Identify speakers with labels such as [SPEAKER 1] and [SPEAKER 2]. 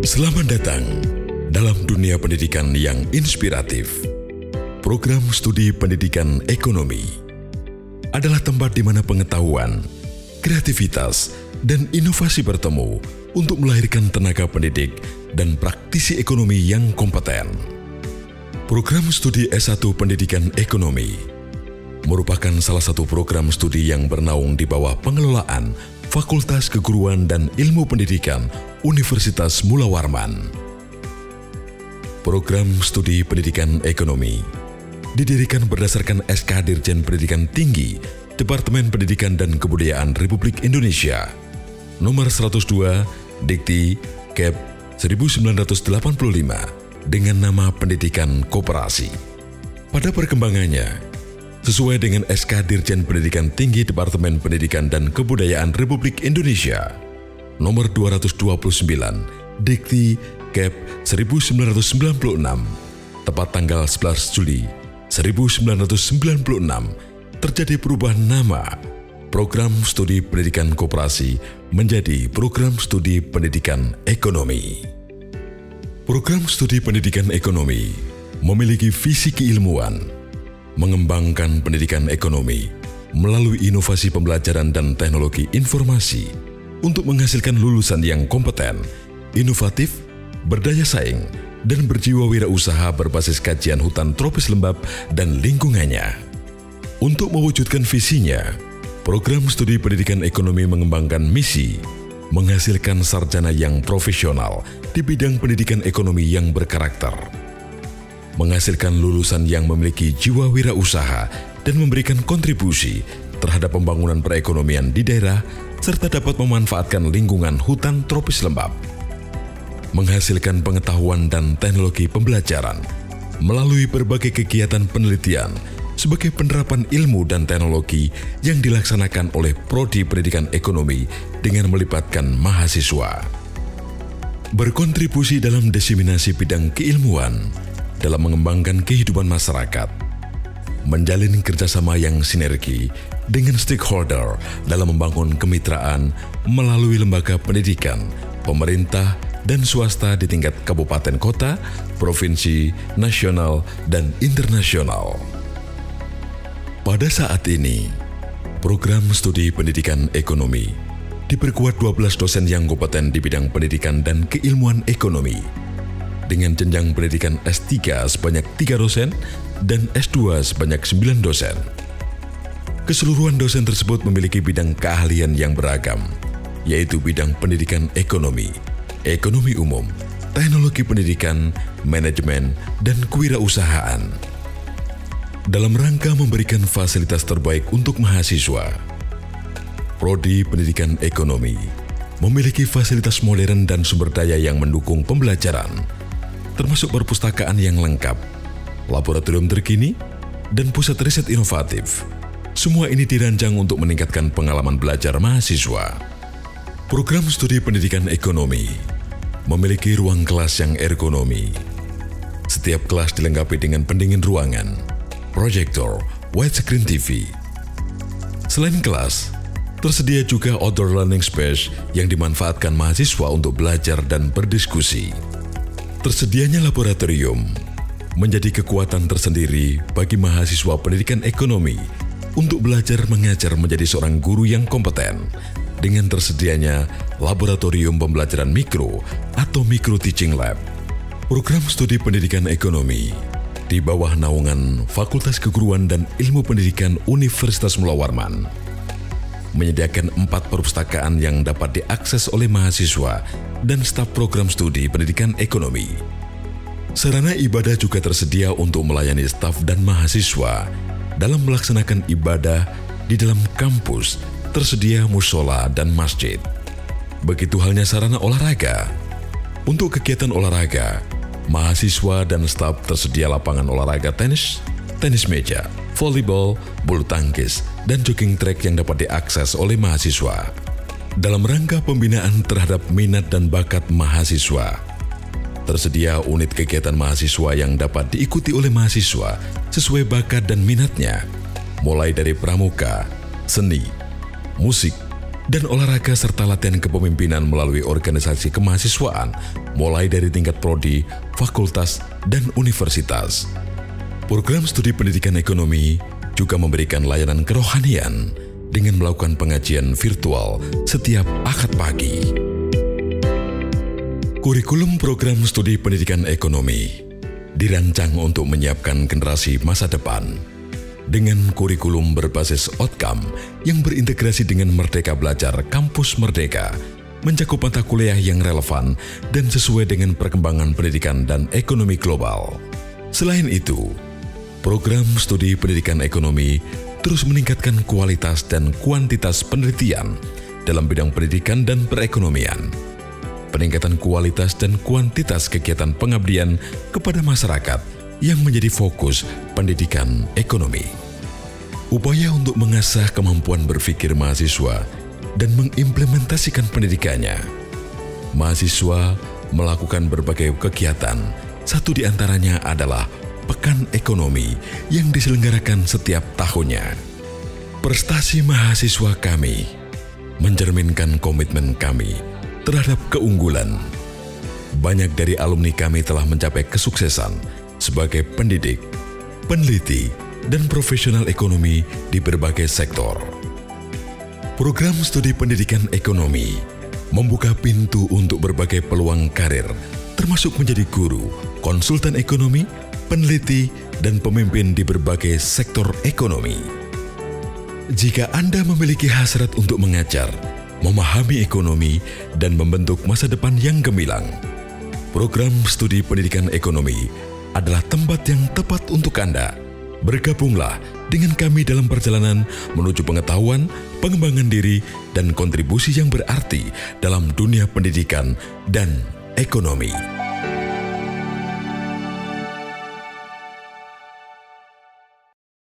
[SPEAKER 1] Selamat datang dalam dunia pendidikan yang inspiratif. Program studi pendidikan ekonomi adalah tempat di mana pengetahuan, kreativitas, dan inovasi bertemu untuk melahirkan tenaga pendidik dan praktisi ekonomi yang kompeten. Program studi S1 Pendidikan Ekonomi merupakan salah satu program studi yang bernaung di bawah pengelolaan Fakultas Keguruan dan Ilmu Pendidikan Universitas Mula Warman. Program studi pendidikan ekonomi didirikan berdasarkan SK Dirjen Pendidikan Tinggi Departemen Pendidikan dan Kebudayaan Republik Indonesia Nomor 102 Dikti Kep 1985 dengan nama Pendidikan Koperasi. Pada perkembangannya, sesuai dengan SK Dirjen Pendidikan Tinggi Departemen Pendidikan dan Kebudayaan Republik Indonesia Nomor 229 Dikti Kep 1996 tepat tanggal 11 Juli 1996 terjadi perubahan nama Program Studi Pendidikan Koperasi menjadi Program Studi Pendidikan Ekonomi. Program Studi Pendidikan Ekonomi memiliki visi keilmuan mengembangkan pendidikan ekonomi melalui inovasi pembelajaran dan teknologi informasi untuk menghasilkan lulusan yang kompeten, inovatif, berdaya saing, dan berjiwa wirausaha berbasis kajian hutan tropis lembab dan lingkungannya. Untuk mewujudkan visinya, program studi pendidikan ekonomi mengembangkan misi menghasilkan sarjana yang profesional di bidang pendidikan ekonomi yang berkarakter, menghasilkan lulusan yang memiliki jiwa wirausaha dan memberikan kontribusi terhadap pembangunan perekonomian di daerah serta dapat memanfaatkan lingkungan hutan tropis lembab, menghasilkan pengetahuan dan teknologi pembelajaran melalui berbagai kegiatan penelitian sebagai penerapan ilmu dan teknologi yang dilaksanakan oleh Prodi Pendidikan Ekonomi dengan melibatkan mahasiswa, berkontribusi dalam diseminasi bidang keilmuan dalam mengembangkan kehidupan masyarakat, menjalin kerjasama yang sinergi dengan stakeholder dalam membangun kemitraan melalui lembaga pendidikan, pemerintah, dan swasta di tingkat kabupaten kota, provinsi, nasional, dan internasional. Pada saat ini, program studi pendidikan ekonomi diperkuat 12 dosen yang kompeten di bidang pendidikan dan keilmuan ekonomi, dengan jenjang pendidikan S3 sebanyak 3 dosen dan S2 sebanyak 9 dosen. Keseluruhan dosen tersebut memiliki bidang keahlian yang beragam, yaitu bidang pendidikan ekonomi, ekonomi umum, teknologi pendidikan, manajemen, dan kewirausahaan. Dalam rangka memberikan fasilitas terbaik untuk mahasiswa, Prodi Pendidikan Ekonomi memiliki fasilitas modern dan sumber daya yang mendukung pembelajaran, termasuk perpustakaan yang lengkap, laboratorium terkini, dan pusat riset inovatif. Semua ini dirancang untuk meningkatkan pengalaman belajar mahasiswa. Program studi pendidikan ekonomi memiliki ruang kelas yang ergonomi. Setiap kelas dilengkapi dengan pendingin ruangan, proyektor, widescreen TV. Selain kelas, tersedia juga outdoor learning space yang dimanfaatkan mahasiswa untuk belajar dan berdiskusi. Tersedianya laboratorium menjadi kekuatan tersendiri bagi mahasiswa pendidikan ekonomi untuk belajar mengajar menjadi seorang guru yang kompeten dengan tersedianya laboratorium pembelajaran mikro atau micro teaching lab. Program studi pendidikan ekonomi di bawah naungan Fakultas Keguruan dan Ilmu Pendidikan Universitas Mula Warman menyediakan 4 perpustakaan yang dapat diakses oleh mahasiswa dan staf program studi pendidikan ekonomi. Sarana ibadah juga tersedia untuk melayani staf dan mahasiswa dalam melaksanakan ibadah di dalam kampus. Tersedia musola dan masjid. Begitu halnya sarana olahraga. Untuk kegiatan olahraga, mahasiswa dan staf tersedia lapangan olahraga tenis, tenis meja, volleyball, bulu tangkis, dan jogging track yang dapat diakses oleh mahasiswa. Dalam rangka pembinaan terhadap minat dan bakat mahasiswa, tersedia unit kegiatan mahasiswa yang dapat diikuti oleh mahasiswa sesuai bakat dan minatnya, mulai dari pramuka, seni, musik, dan olahraga serta latihan kepemimpinan melalui organisasi kemahasiswaan, mulai dari tingkat prodi, fakultas, dan universitas. Program studi pendidikan ekonomi juga memberikan layanan kerohanian dengan melakukan pengajian virtual setiap Ahad pagi. Kurikulum program studi pendidikan ekonomi dirancang untuk menyiapkan generasi masa depan dengan kurikulum berbasis outcome yang berintegrasi dengan Merdeka Belajar Kampus Merdeka, mencakup mata kuliah yang relevan dan sesuai dengan perkembangan pendidikan dan ekonomi global. Selain itu, program studi pendidikan ekonomi terus meningkatkan kualitas dan kuantitas penelitian dalam bidang pendidikan dan perekonomian. Peningkatan kualitas dan kuantitas kegiatan pengabdian kepada masyarakat yang menjadi fokus pendidikan ekonomi. Upaya untuk mengasah kemampuan berpikir mahasiswa dan mengimplementasikan pendidikannya. Mahasiswa melakukan berbagai kegiatan, satu di antaranya adalah Pekan Ekonomi yang diselenggarakan setiap tahunnya. Prestasi mahasiswa kami mencerminkan komitmen kami terhadap keunggulan. Banyak dari alumni kami telah mencapai kesuksesan sebagai pendidik, peneliti, dan profesional ekonomi di berbagai sektor. Program studi pendidikan ekonomi membuka pintu untuk berbagai peluang karir, termasuk menjadi guru, konsultan ekonomi, peneliti, dan pemimpin di berbagai sektor ekonomi. Jika Anda memiliki hasrat untuk mengajar, memahami ekonomi, dan membentuk masa depan yang gemilang, program studi pendidikan ekonomi adalah tempat yang tepat untuk Anda. Bergabunglah dengan kami dalam perjalanan menuju pengetahuan, pengembangan diri, dan kontribusi yang berarti dalam dunia pendidikan dan ekonomi.